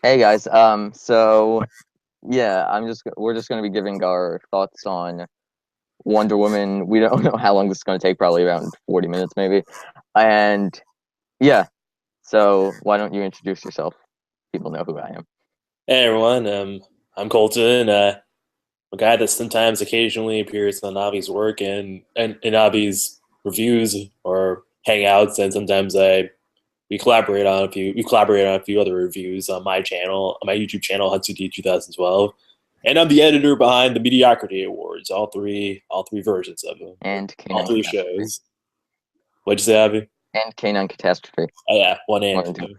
Hey guys, so yeah, we're just gonna be giving our thoughts on Wonder Woman. We don't know how long this is gonna take, probably around 40 minutes maybe. And yeah, so why don't you introduce yourself? People know who I am. Hey everyone, I'm Colton, a guy that sometimes occasionally appears on Navi's work and in Navi's reviews or hangouts, and sometimes I we collaborate on a few other reviews on my channel, on my YouTube channel, Hutsuki 2012, and I'm the editor behind the Mediocrity Awards, all three versions of them, And all Canine three Catastrophe. shows. What'd you say, Avi? And Canine Catastrophe. Oh yeah, one One and and two. two.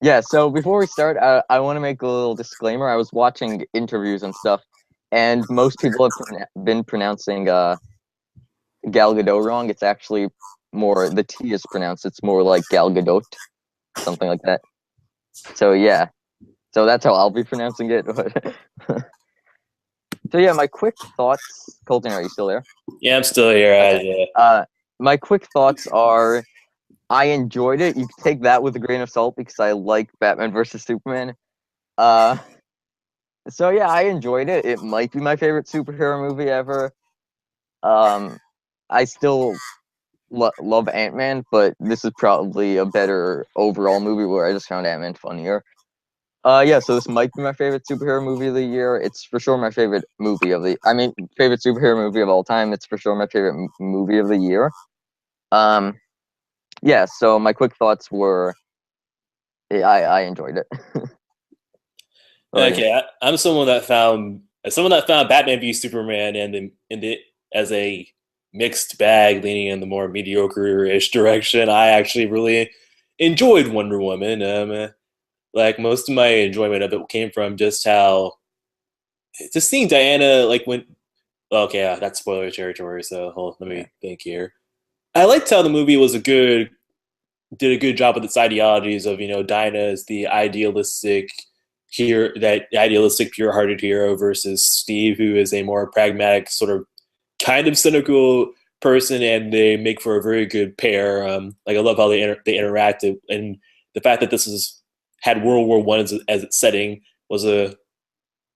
Yeah, so before we start, I want to make a little disclaimer. I was watching interviews and stuff, and most people have been pronouncing Gal Gadot wrong. It's actually more the T is pronounced. It's more like Gal Gadot, something like that. So yeah, so that's how I'll be pronouncing it. So yeah, my quick thoughts. Colton, are you still there? Yeah, I'm still here. Okay. Yeah. Uh, my quick thoughts are I enjoyed it. You can take that with a grain of salt because I like Batman versus Superman. Uh, so yeah, I enjoyed it. It might be my favorite superhero movie ever. Um, I still love Ant-Man, but this is probably a better overall movie where I just found Ant-Man funnier. Yeah, so this might be my favorite superhero movie of the year. It's for sure my favorite favorite superhero movie of all time. It's for sure my favorite movie of the year. Um, yeah, so my quick thoughts were, yeah, I enjoyed it. What about you? Okay, I'm someone that found Batman v Superman and the as a mixed bag, leaning in the more mediocre-ish direction. I actually really enjoyed Wonder Woman. Like most of my enjoyment of it came from just seeing Diana like when. Okay, yeah, that's spoiler territory. So let Yeah. me think here. I liked how the movie did a good job with its ideologies of Dinah as the idealistic here that idealistic pure-hearted hero versus Steve, who is a more pragmatic sort of kind of cynical person, and they make for a very good pair. Like I love how they interacted, and the fact that this is had World War I as its setting was a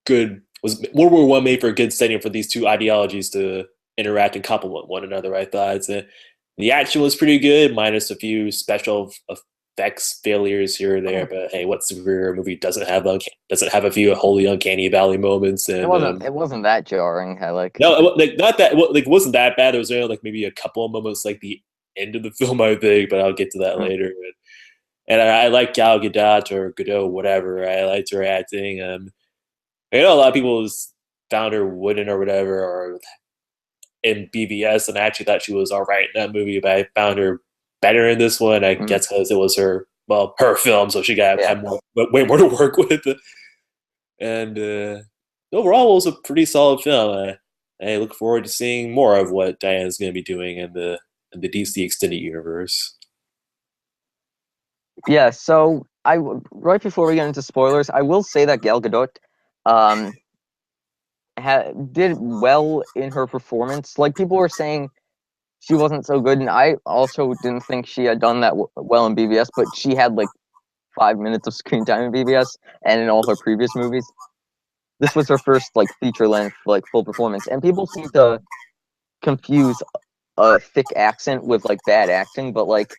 good was World War I made for a good setting for these two ideologies to interact and complement one another. I thought the action was pretty good, minus a few special effects failures here or there. Oh, But hey, what superhero movie doesn't have a few wholly uncanny valley moments? it And wasn't that jarring. I like no, like not that like it wasn't that bad. There was only like maybe a couple of moments like the end of the film, I think, but I'll get to that mm, later. And I like Gal Gadot or Godot, whatever. I liked her acting. I know a lot of people found her wooden or whatever, or in BVS, and I actually thought she was all right in that movie, but I found her better in this one. I mm, guess because it was her film, so she got yeah. had way more to work with. And overall, it was a pretty solid film. I look forward to seeing more of what Diana's going to be doing in the DC extended universe. Yeah, so right before we get into spoilers, I will say that Gal Gadot um did well in her performance. Like people were saying she wasn't so good, and I also didn't think she had done that well in BVS, but she had like 5 minutes of screen time in BVS and in all her previous movies. This was her first like feature length like full performance, and people seem to confuse a thick accent with like bad acting, but like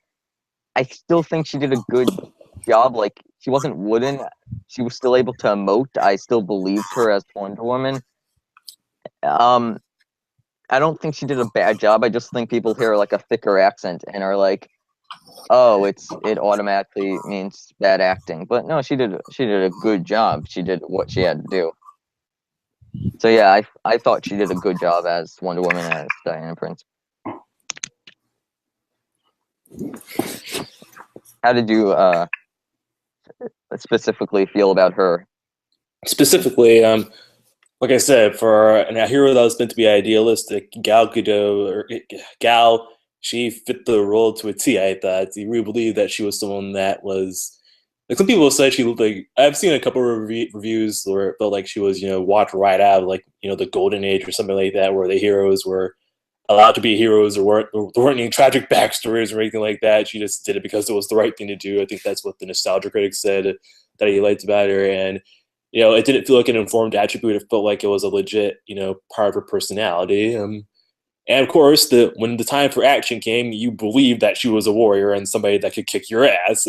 I still think she did a good job. Like she wasn't wooden. She was still able to emote. I still believed her as Wonder Woman. Um, I don't think she did a bad job. I just think people hear like a thicker accent and are like, "Oh, it automatically means bad acting." But no, she did a good job. She did what she had to do. So yeah, I thought she did a good job as Wonder Woman as Diana Prince. How did you specifically feel about her? Specifically, like I said, for a hero that was meant to be idealistic, Gal, she fit the role to a T. I thought you really believe that she was someone that was like some people said she looked like I've seen a couple of reviews where it felt like she was walked right out of like the golden age or something like that, where the heroes were allowed to be heroes, there weren't any tragic backstories or anything like that. She just did it because it was the right thing to do. I think that's what the nostalgia critics said that he liked about her. And it didn't feel like an informed attribute. It felt like it was a legit, part of her personality. And of course, when the time for action came, you believed that she was a warrior and somebody that could kick your ass.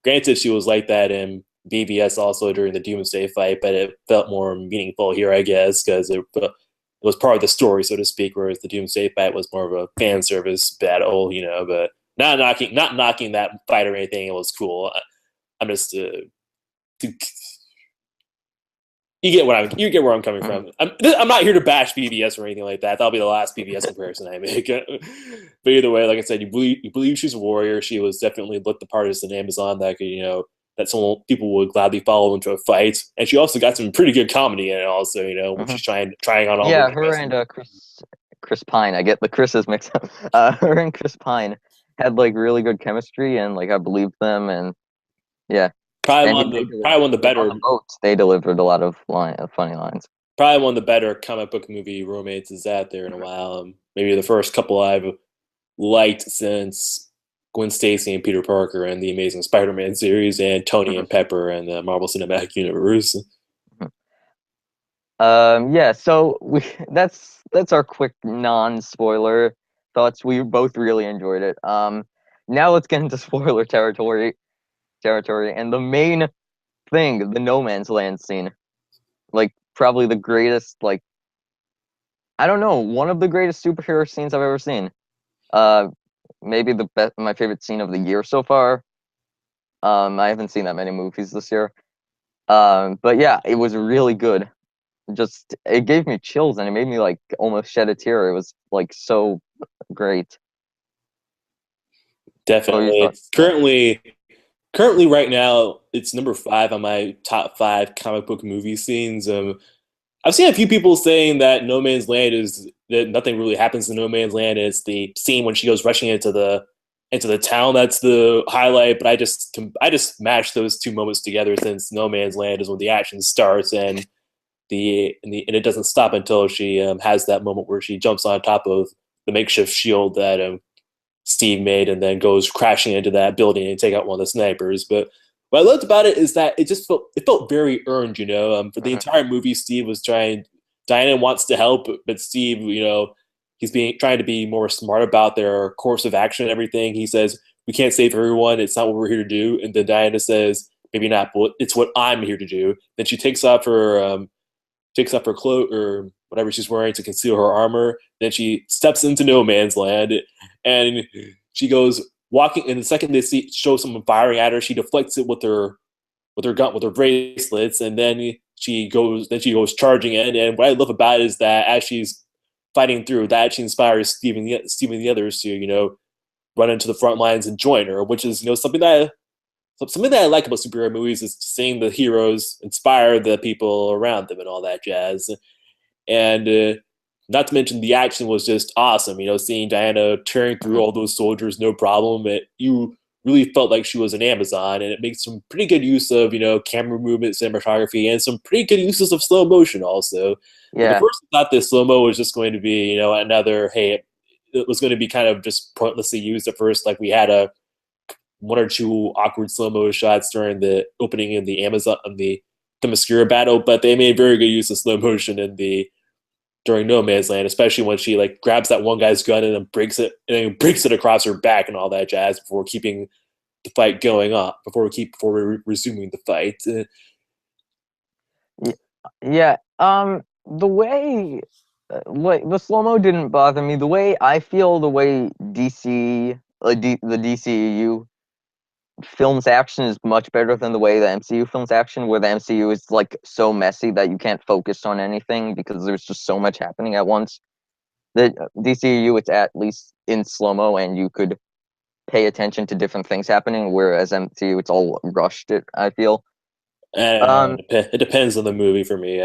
Granted, she was like that in BVS also during the Doomsday fight, but it felt more meaningful here, I guess, because it was part of the story, so to speak. Whereas the Doomsday fight was more of a fan service battle, But not knocking that fight or anything. It was cool. I'm just you get where I'm coming Mhm. from. I'm not here to bash BBS or anything like that. That'll be the last BBS comparison I make. But either way, like I said, you believe she's a warrior. She was definitely looked the part as an Amazon that could that some people would gladly follow into a fight. And she also got some pretty good comedy in it. Also, when Mhm. she's trying on all the Yeah, her dresses. and Chris Pine. I get the Chris's mixed up. Her and Chris Pine had like really good chemistry, and like I believed them, and yeah, Probably and one of they the delivered probably one of the like on better the boats. They delivered a lot of funny lines. probably one of the better comic book movie romances out there in a while. Maybe the first couple I've liked since Gwen Stacy and Peter Parker and the Amazing Spider-Man series, and Tony Mhm. and Pepper and the Marvel Cinematic Universe. Yeah, so we that's our quick non-spoiler thoughts. We both really enjoyed it. Now let's get into spoiler territory, and the main thing, the No Man's Land scene. Like probably the greatest, like I don't know, one of the greatest superhero scenes I've ever seen. Uh Maybe the best my favorite scene of the year so far. I haven't seen that many movies this year. But yeah, it was really good. Just it gave me chills and it made me like almost shed a tear. It was like so great. What were your Definitely, thoughts? it's currently right now it's number 5 on my top 5 comic book movie scenes. I've seen a few people saying that No Man's Land is that nothing really happens in No Man's Land. It's the scene when she goes rushing into the town that's the highlight. But I just mashed those two moments together since No Man's Land is when the action starts and it doesn't stop until she has that moment where she jumps on top of the makeshift shield that Steve made and then goes crashing into that building and take out one of the snipers. But what I loved about it is that it felt very earned. For the Mhm. entire movie, Steve was trying. Diana wants to help, but Steve, he's being trying to be more smart about their course of action and everything. He says, "We can't save everyone. It's not what we're here to do." And then Diana says, "Maybe not, but it's what I'm here to do." Then she takes off her cloak or whatever she's wearing to conceal her armor. Then she steps into No Man's Land, and she goes walking. And the second they show someone firing at her, she deflects it with her gun with her bracelets, and then she goes charging in. And what I love about it is that as she's fighting through that, she inspires Steve and the others to run into the front lines and join her, which is something that I like about superhero movies is seeing the heroes inspire the people around them and all that jazz. And not to mention the action was just awesome. Seeing Diana tearing through Mhm. all those soldiers, no problem. You really felt like she was an Amazon, and it makes some pretty good use of camera movement, cinematography, and some pretty good uses of slow motion also. Like at Yeah. first, I thought this slow mo was just going to be another it was going to be kind of just pointlessly used at first. Like we had a one or two awkward slow mo shots during the opening in the Amazon of the Themyscira battle, but they made very good use of slow motion in the during No Man's Land, especially when she like grabs that one guy's gun and then breaks it across her back and all that jazz before keeping the fight going on before we resuming the fight. Y- Yeah. The way like the slow-mo didn't bother me. The way I feel the way the DCEU films action is much better than the way the MCU films action, where the MCU is like so messy that you can't focus on anything because there's just so much happening at once. The DCEU, it's at least in slow-mo and you could pay attention to different things happening, whereas MCU, it's all rushed, I feel. I don't know. Um, It depends on the movie for me.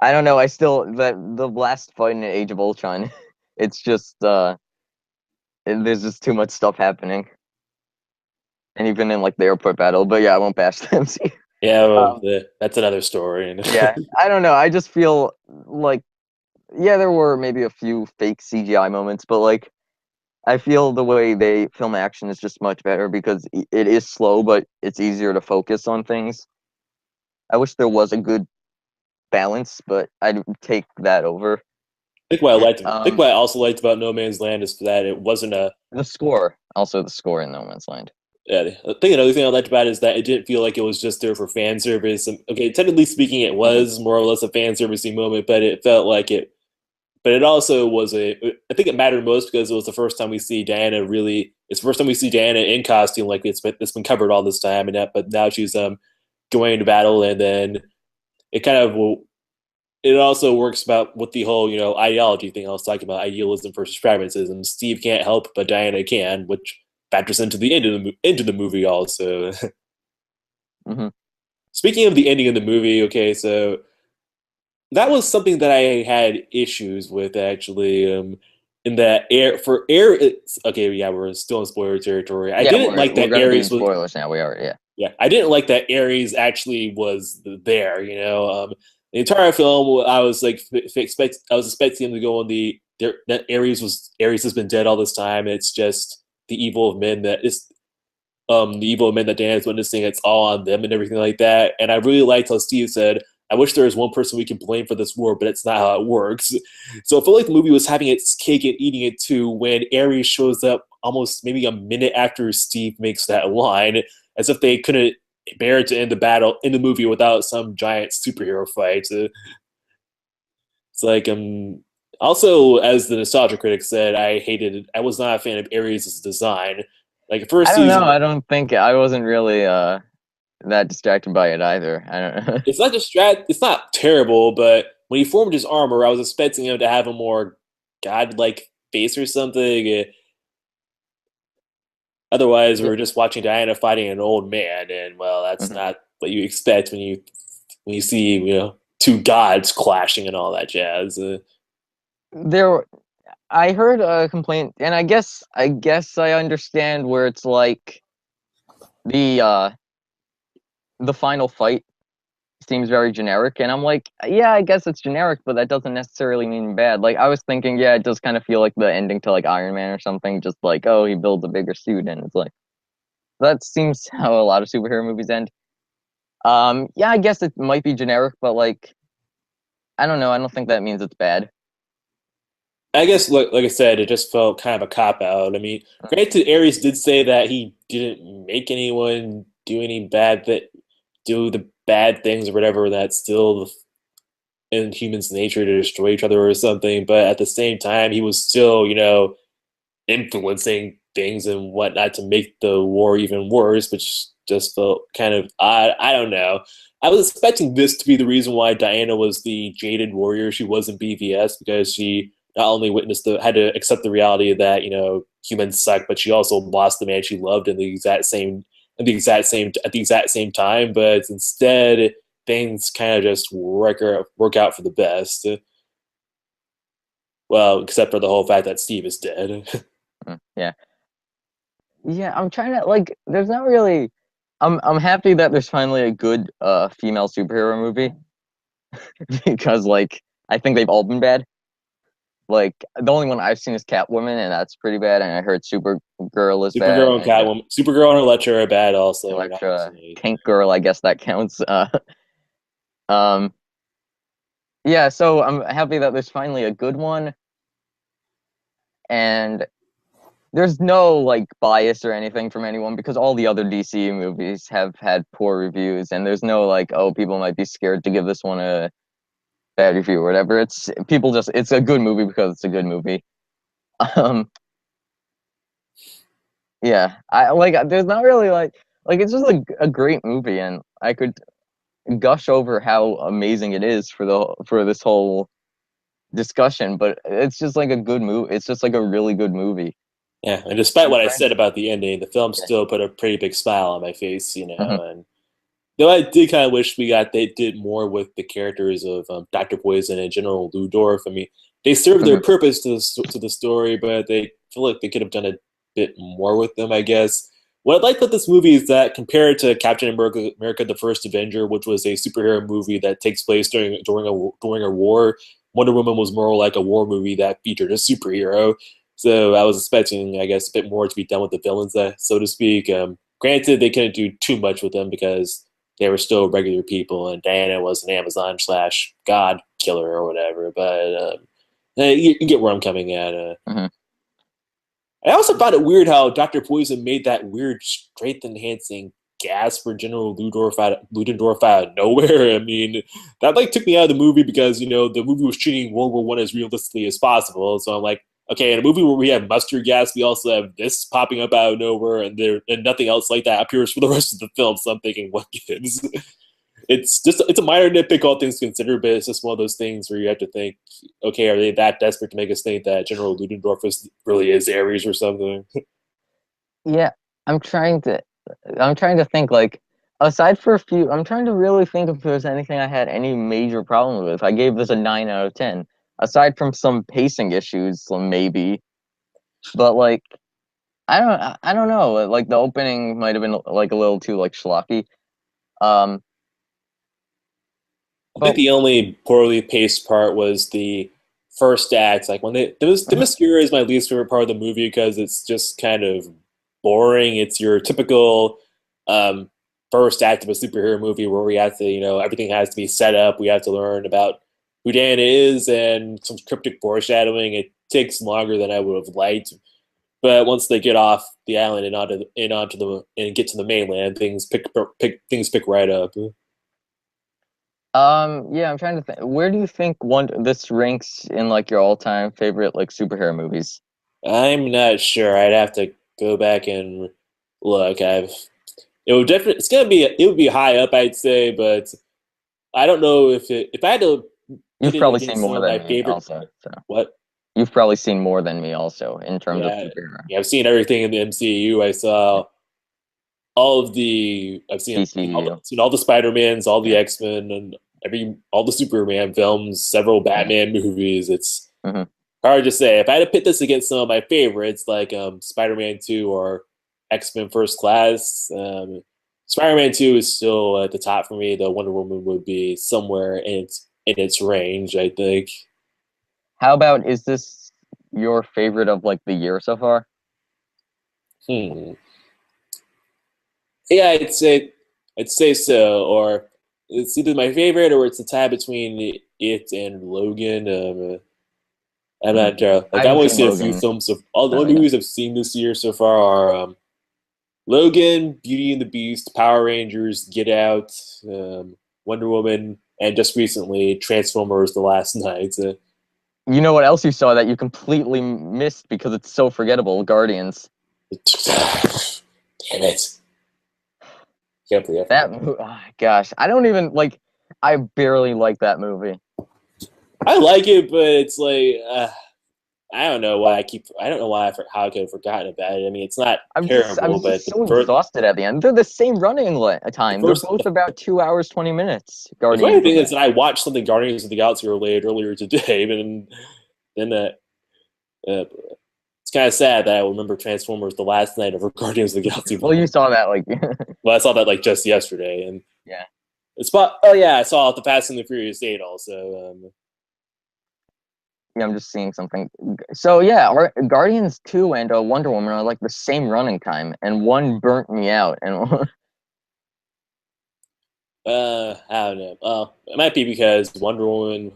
I don't know. I still the last fight in Age of Ultron, it's just there's just too much stuff happening, and even in like the airport battle. But yeah, I won't bash the MCU. Yeah, well, Um, that's another story. yeah, I don't know. I just feel like yeah, there were maybe a few fake CGI moments, but like I feel the way they film action is just much better because it is slow, but it's easier to focus on things. I wish there was a good balance, but I'd take that over. I think Um, what I also liked about No Man's Land is that it wasn't a. the score, also the score in No Man's Land. Yeah, I think another thing I liked about it is that it didn't feel like it was just there for fan service. And, okay, technically speaking, it Hmm. was more or less a fan servicey moment, but it felt like it. But it also was a. I think it mattered most because it was the first time we see Diana really. It's the first time we see Diana in costume, like it's been covered all this time, and that, but now she's going to battle, and then it kind of will. It also works about with the whole ideology thing I was talking about, idealism versus pragmatism. Steve can't help, but Diana can, which factors into the end of the movie also. Hmm. Speaking of the ending of the movie, okay, so that was something that I had issues with actually. In that air for air, okay, yeah, we're still in spoiler territory. I Yeah, didn't we're like we're that gonna be in Ares was. spoilers now. We are, yeah. Yeah, I didn't like that Ares actually was there. The entire film, I was like, I was expecting him to go on that Ares has been dead all this time. It's just the evil of men that is the evil of men that Dan is witnessing. It's all on them and everything like that. And I really liked how Steve said, "I wish there was one person we can blame for this war, but it's not how it works." So I feel like the movie was having its cake and eating it too when Ares shows up almost maybe a minute after Steve makes that line, as if they couldn't bear to end the battle in the movie without some giant superhero fight. It's like also as the nostalgia critic said, I was not a fan of Ares' design. Like I first don't he's know. I don't think I wasn't really that distracted by it either. I don't know. it's not it's not terrible, but when he formed his armor, I was expecting him to have a more godlike face or something. Otherwise, we Yeah. were just watching Diana fighting an old man, and well, that's Hmm. not what you expect when you see two gods clashing and all that jazz. There, I heard a complaint, and I guess I understand where it's like the uh the final fight seems very generic, and I'm like, yeah, I guess it's generic, but that doesn't necessarily mean bad. Like I was thinking, yeah, it does kind of feel like the ending to like Iron Man or something, just like, oh, he builds a bigger suit, and it's like that seems how a lot of superhero movies end. Yeah, I guess it might be generic, but like I don't know, I don't think that means it's bad. I guess, like I said, it just felt kind of a cop out. I mean, granted, Ares did say that he didn't make anyone do the bad things or whatever. That's still in humans' nature to destroy each other or something. But at the same time, he was still, influencing things and whatnot to make the war even worse, which just felt kind of odd. I don't know. I was expecting this to be the reason why Diana was the jaded warrior she was in BVS, because she not only had to accept the reality that humans suck, but she also lost the man she loved at the exact same time. But instead, things kind of just work out for the best. Well, except for the whole fact that Steve is dead. Yeah. Yeah, I'm trying to like there's not really I'm happy that there's finally a good female superhero movie because like I think they've all been bad. Like the only one I've seen is Catwoman and that's pretty bad and I heard Supergirl is bad Supergirl and and Catwoman, Supergirl and Elektra are bad. Also, are not Elektra, personally. Tank Girl, I guess that counts. Um yeah, so I'm happy that there's finally a good one and there's no like bias or anything from anyone because all the other DC movies have had poor reviews and there's no like oh people might be scared to give this one a bad review or whatever. It's people just it's a good movie because it's a good movie. Um yeah, I like there's not really like it's just a great movie and I could gush over how amazing it is for this whole discussion, but it's just like a good movie. It's just like a really good movie. Yeah, and despite And what I Brandon, said about the ending, the film yeah. still put a pretty big smile on my face. Hmm. And though I did kind of wish they did more with the characters of Doctor Poison and General Ludorf. I mean, they served their Hmm. purpose to the story, but they feel like they could have done a bit more with them, I guess. What I like about this movie is that compared to Captain America: The First Avenger, which was a superhero movie that takes place during a war, Wonder Woman was more like a war movie that featured a superhero. So I was expecting, I guess, a bit more to be done with the villains, so to speak. Granted, they couldn't do too much with them because they were still regular people, and Diana was an Amazon slash God killer or whatever. But you get where I'm coming at. Mhm. I also found it weird how Dr. Poison made that weird strength enhancing gas for General Ludendorff out of nowhere. I mean, that like took me out of the movie because the movie was treating World War One as realistically as possible. So I'm like, okay, in a movie where we have mustard gas, we also have this popping up out of nowhere, and nothing else like that appears for the rest of the film. So I'm thinking, what gives? It's a minor nitpick, all things considered, but it's just one of those things where you have to think, okay, are they that desperate to make us think that General Ludendorff really is Ares or something? Yeah, I'm trying to I'm trying to think like aside for a few, I'm trying to really think if there's anything I had any major problem with. I gave this a 9 out of 10. Aside from some pacing issues, so maybe, but like I don't know. Like the opening might have been like a little too like schlocky. Um, I think but the only poorly paced part was the first act. Like when the Mascara is my least favorite part of the movie because it's just kind of boring. It's your typical um, first act of a superhero movie where we have to, everything has to be set up. We have to learn about who Dan is and some cryptic foreshadowing. It takes longer than I would have liked. But once they get off the island and get to the mainland, things pick right up. yeah, I'm trying to think. Where do you think one this ranks in like your all-time favorite like superhero movies? I'm not sure. I'd have to go back and look. It would be high up, I'd say, but I don't know if I had to pit You've it probably seen against some more of than my me favorite. also. So What? you've probably seen more than me also in terms of Yeah, superhero. yeah. I've seen everything in the MCU. I saw all of the. DCU. Seen all the Spider Mans, all the Yeah. X Men, and all the Superman films, several Yeah. Batman movies. It's Hmm. hard to say. If I had to pit this against some of my favorites, like Spider-Man 2 or X-Men First Class, Spider-Man 2 is still at the top for me. The Wonder Woman would be somewhere in its range, I think. How about is this your favorite of like the year so far? Hmm. Yeah, I'd say so. Or it's either my favorite or it's a tie between it and Logan. I'm Hmm. not sure. I Like I've haven't only seen seen a few Logan, films of all the so only yeah. movies I've seen this year so far are Logan, Beauty and the Beast, Power Rangers, Get Out, Wonder Woman, and just recently Transformers: The Last Night. You know what else you saw that you completely missed because it's so forgettable? Guardians. Damn it! Can't believe I That forgot. gosh, I don't even like. I barely like that movie. I like it, but it's like I don't know why I keep. I don't know why how I could have forgotten about it. I mean, it's not I'm terrible, but just so exhausted at the end. They're the same running the time. They're first both about 2 hours 20 minutes. the funny Guardians thing and is that I watched something Guardians of the Galaxy related earlier today, and then it's kind of sad that I remember Transformers: The Last Night over Guardians of the Galaxy well, you Volume. saw that like Well, I saw that like just yesterday, and yeah. oh yeah, I saw the Fast and the Furious 8 also. Yeah, I'm just seeing something. So yeah, Guardians 2 and Wonder Woman are like the same running time, and one burnt me out. And I don't know. It might be because Wonder Woman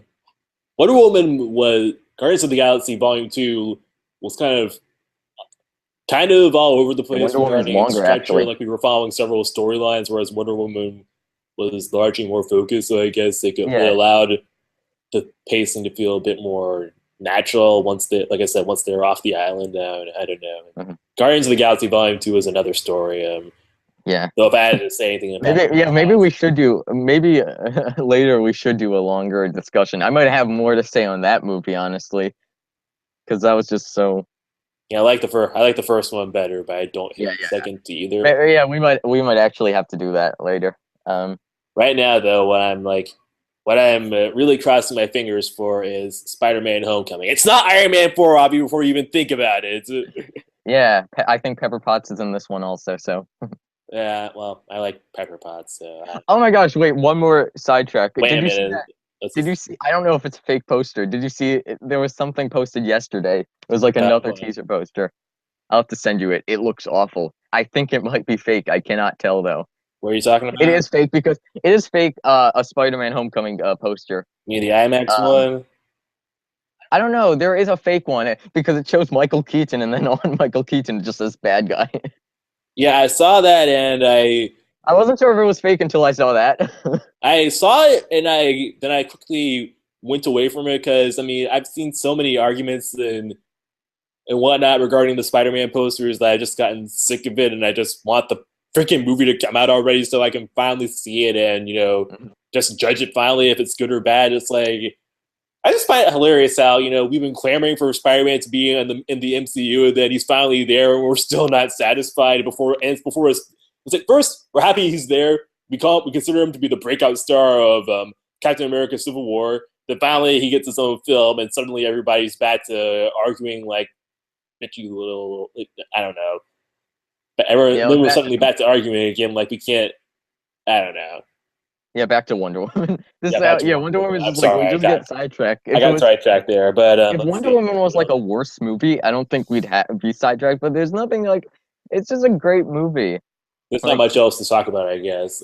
was Guardians of the Galaxy Volume 2 was kind of all over the place Wonder Woman's regarding its longer structure. actually. Like we were following several storylines, whereas Wonder Woman was largely more focused. So I guess it Yeah. allowed the pacing to feel a bit more natural like I said, once they're off the island. I don't know. Mhm. Guardians of the Galaxy Volume 2 is another story. Yeah. So if I had to say anything about Maybe yeah, maybe we should do maybe later we should do a longer discussion. I might have more to say on that movie honestly, because that was just so yeah, I like the first one better, but I don't yeah, hate the yeah. second either. Yeah, we might actually have to do that later. Um Right now, though, what I'm really crossing my fingers for is Spider-Man: Homecoming. It's not Iron Man 4, Robbie. Before you even think about it, yeah, I think Pepper Potts is in this one also, so yeah. Well, I like Pepper Potts, so oh my gosh, wait, one more sidetrack. wait a Did you see minute. that? That's Did you see? I don't know if it's a fake poster. Did you see? There was something posted yesterday. It was like another what, teaser poster. I'll have to send you it. It looks awful. I think it might be fake. I cannot tell though. what are you talking It about? is fake because it is fake. A Spider-Man Homecoming poster. You mean the IMAX Um, one? I don't know. There is a fake one because it shows Michael Keaton, and then on Michael Keaton it just says bad guy. Yeah, I saw that, and I wasn't sure if it was fake until I saw that. I saw it, and I quickly went away from it because I mean I've seen so many arguments and whatnot regarding the Spider-Man posters that I've just gotten sick of it, and I just want the freaking movie to come out already so I can finally see it and just judge it finally if it's good or bad. It's like I just find it hilarious how we've been clamoring for Spider-Man to be in the MCU, and then he's finally there, and we're still not satisfied. Before it's like first we're happy he's there. We consider him to be the breakout star of Captain America: Civil War. Then finally he gets his own film, and suddenly everybody's back to arguing like bitchy little. Like, I don't know, but Yeah, then we're suddenly back to arguing again. Like we can't. I don't know. yeah, back to Wonder Woman. Yeah, back to Yeah, Wonder Wonder Woman. Woman is I'm just like sorry, we just get sidetracked. I got sidetracked there, but If let's Wonder see. Woman was like a worse movie, I don't think we'd be sidetracked. But there's nothing like it's just a great movie. There's not Like, much else to talk about, I guess.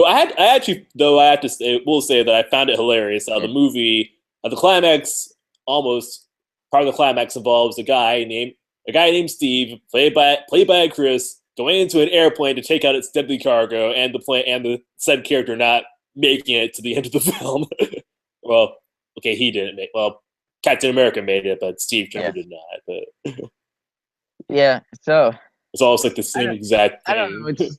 I actually, though, I have to say, will say that I found it hilarious how yeah, the movie, the climax, almost part of the climax involves a guy named Steve, played by Chris, going into an airplane to take out its deadly cargo, and the said character not making it to the end of the film. Well, okay, he didn't make. Well, Captain America made it, but Steve Trevor yeah, did not. But yeah. So it's almost like the I same don't, exact I don't know. thing.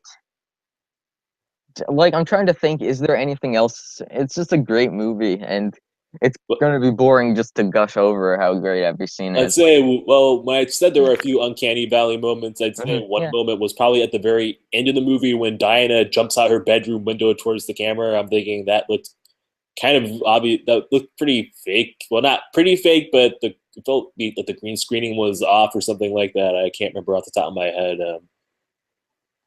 It's like I'm trying to think. Is there anything else? It's just a great movie, and it's But going to be boring just to gush over how great every scene I'd is. say, well, when I said there were a few uncanny valley moments, I'd say one Yeah, moment was probably at the very end of the movie when Diana jumps out her bedroom window towards the camera. I'm thinking that looked kind of obvious. That looked pretty fake. Well, not pretty fake, but it felt like the green screening was off or something like that. I can't remember off the top of my head.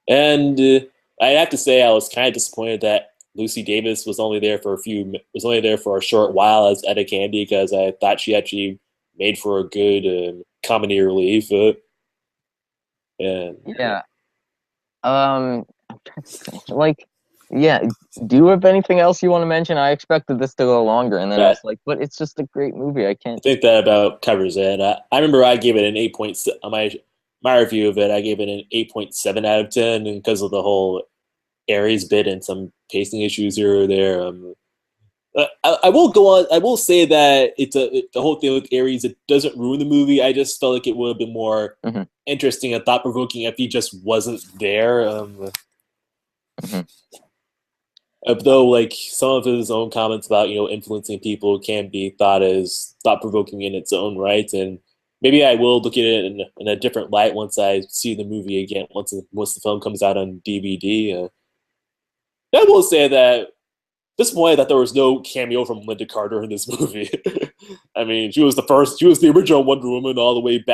And I have to say, I was kind of disappointed that Lucy Davis was only there for a short while as Etta Candy because I thought she actually made for a good comedy relief. And yeah. I'm trying to think. Like, yeah. Do you have anything else you want to mention? I expected this to go longer, and then I I was like, but it's just a great movie. I can't. think that about covers it. I remember I gave it an 8 point on my review of it. I gave it an 8.7 out of 10, and because of the whole Aries bit and some pacing issues here or there. I will go on. I will say that the whole thing with Ares. It doesn't ruin the movie. I just felt like it would have been more Mhm, interesting and thought provoking if he just wasn't there. mhm. Though, like some of his own comments about influencing people can be thought as thought provoking in its own right, and maybe I will look at it in a different light once I see the movie again. Once the film comes out on DVD. I will say that disappointed that there was no cameo from Linda Carter in this movie. I mean, she was the original Wonder Woman all the way Mm.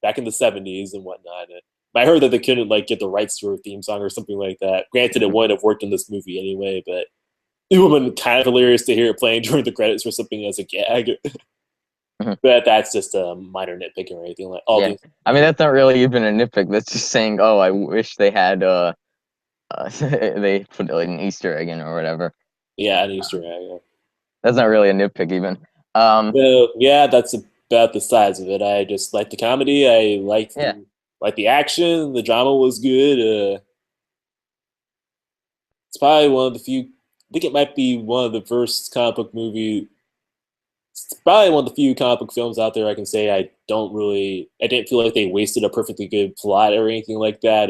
back in the '70s and whatnot. And I heard that they couldn't like get the rights to her theme song or something like that. Granted, it wouldn't have worked in this movie anyway, but it would have been kind of hilarious to hear it playing during the credits or something as a gag. Mhm. But that's just a minor nitpick or anything like all Yeah, these. I mean that's not really even a nitpick. That's just saying, oh, I wish they had they put like an Easter egg in or whatever. Yeah, an Easter egg. That's not really a nitpick even. Um, So yeah, that's about the size of it. I just liked the comedy. I yeah, liked the action. The drama was good. It's probably one of the few. I think it might be one of the first comic book movie. It's probably one of the few comic book films out there I can say I didn't feel like they wasted a perfectly good plot or anything like that.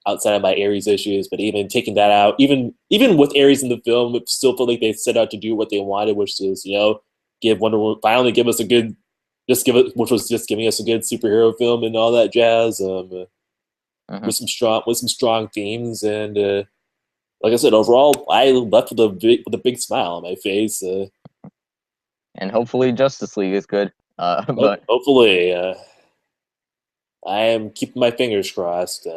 Outside of my Ares issues, but even taking that out, even with Ares in the film, it still felt like they set out to do what they wanted, which is give Wonder Woman finally give us a good, just give it, which was just giving us a good superhero film and all that jazz. mhm. With some strong themes and. Like I said, overall, I left with a big smile on my face. And hopefully Justice League is good. But Hopefully, I am keeping my fingers crossed.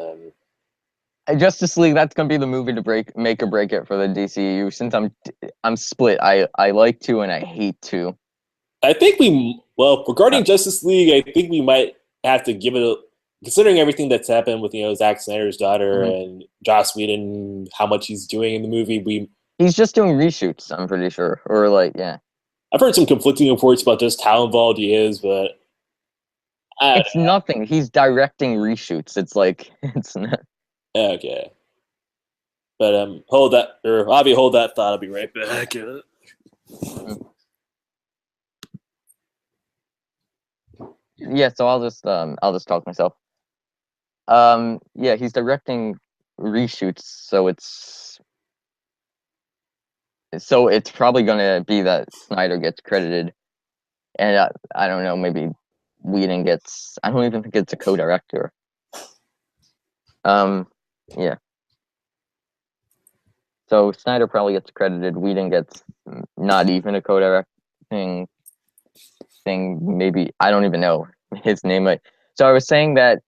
Justice League, that's gonna be the movie to make or break it for the DCU. Since I'm split. I like two and I hate two. I think Uh, regarding Justice League, I think we might have to give it a, considering everything that's happened with Zack Snyder's daughter mhm. and Joss Whedon, how much he's doing in the movie. He's just doing reshoots. I'm pretty sure, or like yeah, I've heard some conflicting reports about just how involved he is, but I it's nothing. He's directing reshoots. It's like it's not. okay. But hold that, or Avi, hold that thought. I'll be right back. Mhm. Yeah, so I'll just talk myself. Yeah, he's directing reshoots, so it's probably gonna be that Snyder gets credited, and I don't know, maybe Whedon gets. I don't even think it's a co-director. Um, yeah, so Snyder probably gets credited. Whedon gets not even a co-directing thing. Maybe I don't even know his name. So I was saying that.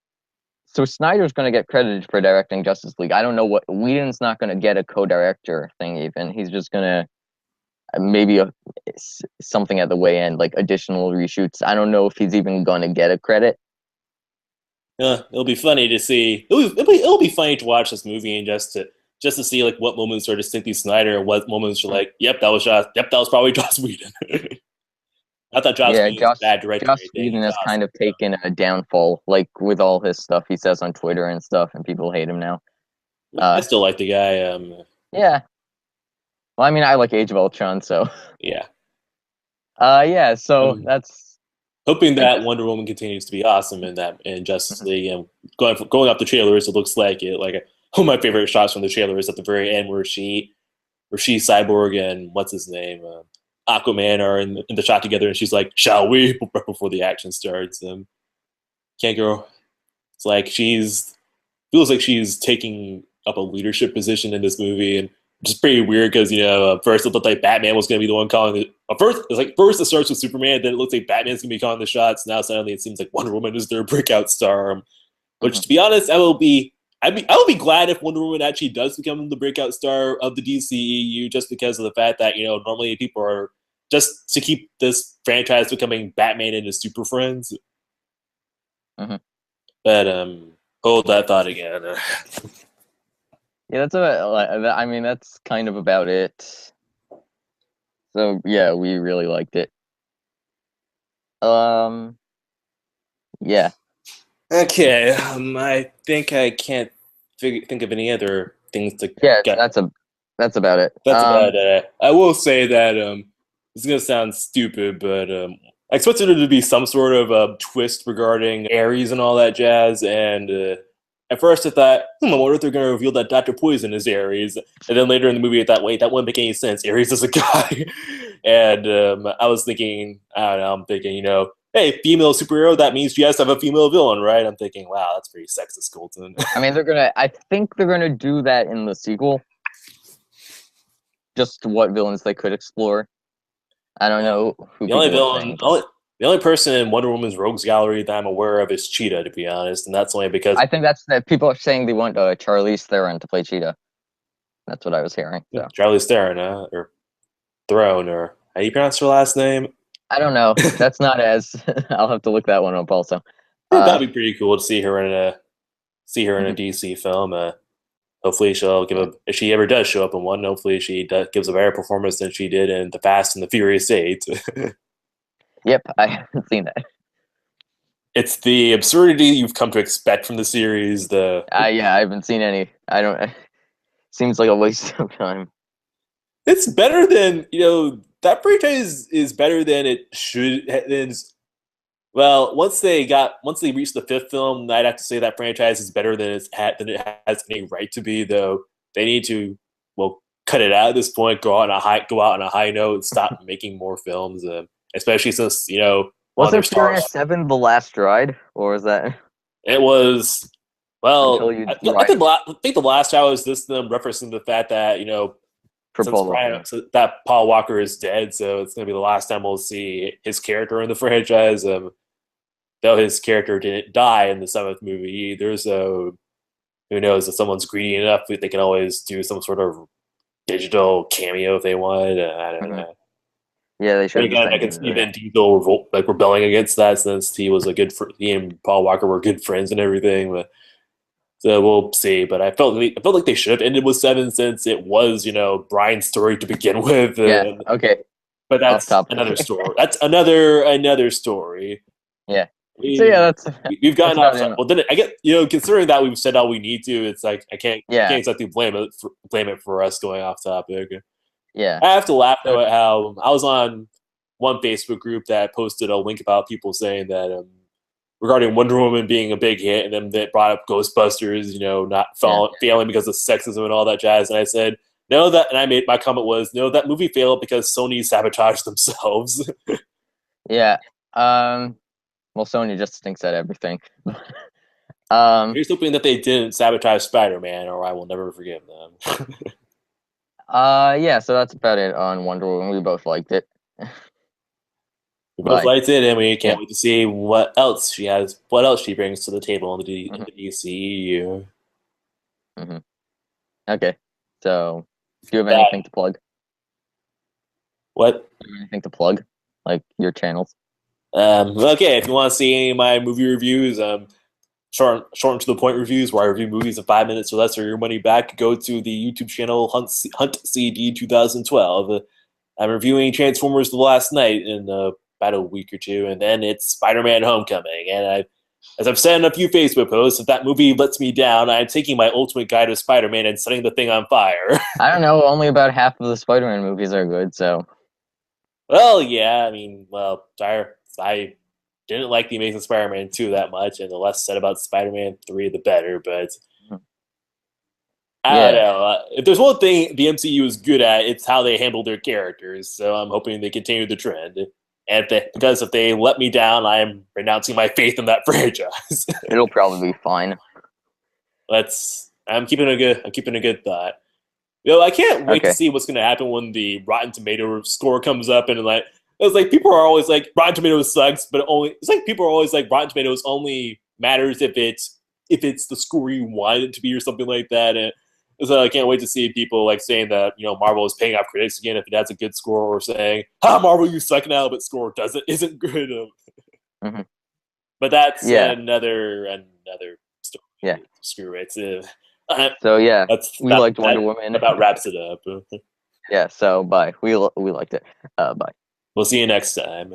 So Snyder's going to get credited for directing Justice League. I don't know what Whedon's not going to get a co-director thing even. He's just going to maybe something at the way end, like additional reshoots. I don't know if he's even going to get a credit. It'll be funny to see. It'll be funny to watch this movie and just to see like what moments are distinctly Snyder and what moments are like, yep, that was Yep, that was probably Joss Whedon. I thought Joss Yeah, Whedon's a bad director or Joss anything. Whedon He's has kind awesome. of taken a downfall, like with all his stuff he says on Twitter and stuff, and people hate him now. I Uh, still like the guy. yeah. Well, I mean, I like Age of Ultron, so Yeah. yeah. So Um, that's, hoping I that guess. Wonder Woman continues to be awesome in Justice Mhm. League and going off the trailers, it looks like it. Like one of my favorite shots from the trailer is at the very end where she Cyborg and what's his name Aquaman are in the shot together, and she's like, "Shall we?" before the action starts. Can't go. It's like she's feels like she's taking up a leadership position in this movie, and just pretty weird because first it looked like Batman was going to be the one calling it. First it starts with Superman, then it looks like Batman's going to be calling the shots. Now suddenly it seems like Wonder Woman is their breakout star. Which, Mhm. to be honest, I will be glad if Wonder Woman actually does become the breakout star of the DCEU, just because of the fact that normally people are just to keep this franchise becoming Batman and his Super Friends. Mhm. But hold that thought again. Yeah, that's about. I mean, that's kind of about it. So yeah, we really liked it. Um, yeah, Okay, I think I can't think of any other things to yeah, get. that's about it. That's about it. I will say that this is gonna sound stupid, but I expected there to be some sort of twist regarding Ares and all that jazz. And at first, I thought, I wonder if they're gonna reveal that Doctor Poison is Ares. And then later in the movie, I thought, wait, that wouldn't make any sense. Ares is a guy. And I was thinking, I don't know, I'm thinking, hey, female superhero, that means she has to have a female villain, right? I'm thinking, wow, that's pretty sexist, Colton. I mean, I think they're gonna do that in the sequel. Just what villains they could explore. I don't know who The only people are villain, saying, but the only person in Wonder Woman's rogues gallery that I'm aware of is Cheetah, to be honest, and that's only because I think that's that people are saying they want Charlize Theron to play Cheetah. That's what I was hearing. So Charlize Theron, or Throne, or how do you pronounce her last name? I don't know. That's not as. I'll have to look that one up also. That'd Uh, be pretty cool to see her in a mhm. DC film. Hopefully, she'll give Yeah. a if she ever does show up in one. Hopefully, she gives a better performance than she did in the Fast and the Furious Eight. Yep, I haven't seen that. It's the absurdity you've come to expect from the series. Yeah, I haven't seen any. I don't. Seems like a waste of time. It's better than that franchise is better than it should. Well, once they reached the fifth film, I'd have to say that franchise is better than it has any right to be. Though they need to, cut it out at this point. Go out on a high note. Stop making more films, especially since on their Wasn't stars. Furious 7 the last ride, or was that It was until well. you I drive think the last show was this them referencing the fact that for since Paul Walker? that Paul Walker is dead, so it's gonna be the last time we'll see his character in the franchise. Though his character didn't die in the seventh movie either. So who knows if someone's greedy enough, they can always do some sort of digital cameo if they want. I don't Hmm. know. Yeah, they should But have just again, I ended can it see there. Vin Diesel rebelling against that since he and Paul Walker were good friends and everything. But so we'll see. But I felt like they should have ended with seven since it was Brian's story to begin with. Yeah. Okay. But Off that's another topic. story. That's another story. Yeah. So yeah, We we've that's gotten about off. it. Well, then I get considering that we've said all we need to. It's like I Yeah. can't exactly blame it for us going off topic. Yeah. I have to laugh So though at how I was on one Facebook group that posted a link about people saying that regarding Wonder Woman being a big hit, and then they brought up Ghostbusters, not yeah. failing because of sexism and all that jazz. And I said, no, that, and I made my comment was, no, that movie failed because Sony sabotaged themselves. Yeah. Um. Well, Sony just thinks at everything. um. Here's hoping that they didn't sabotage Spider-Man, or I will never forgive them. Yeah. So that's about it on Wonder Woman. We both liked it. We both Bye. liked it, and we Yeah. can't wait to see what else she brings to the table in Hmm. the DCEU. Hmm. Okay. So, do you have That anything to plug? what? Do you have anything to plug? Like your channels? Okay, if you want to see any of my movie reviews, short and to the point reviews where I review movies in 5 minutes or less or your money back, go to the YouTube channel Hunt CD 2012. I'm reviewing Transformers the last night in about a week or two, and then it's Spider-Man Homecoming. And as I've said in a few Facebook posts, if that movie lets me down, I'm taking my ultimate guide of Spider-Man and setting the thing on fire. I don't know. Only about half of the Spider-Man movies are good. So, Well, yeah, I mean, well, I didn't like the Amazing Spider-Man 2 that much, and the less said about Spider-Man 3, the better. But I don't yeah. know. If there's one thing the MCU is good at, it's how they handle their characters. So I'm hoping they continue the trend. And because if they let me down, I am renouncing my faith in that franchise. It'll probably be fine. I'm keeping a good thought. I can't wait to Okay. see what's going to happen when the Rotten Tomato score comes up, and like it's like people are always like Rotten Tomatoes sucks, but only it's like people are always like Rotten Tomatoes only matters if it's the score you want it to be or something like that. And so I can't wait to see people like saying that Marvel is paying off critics again if it has a good score, or saying "Ha, Marvel, you suck now," but score isn't good. Hmm. But that's Yeah. another Yeah. story. Screw it. So yeah, That's we liked Wonder that Woman. about wraps it up. Yeah. So bye. We liked it. Bye. We'll see you next time.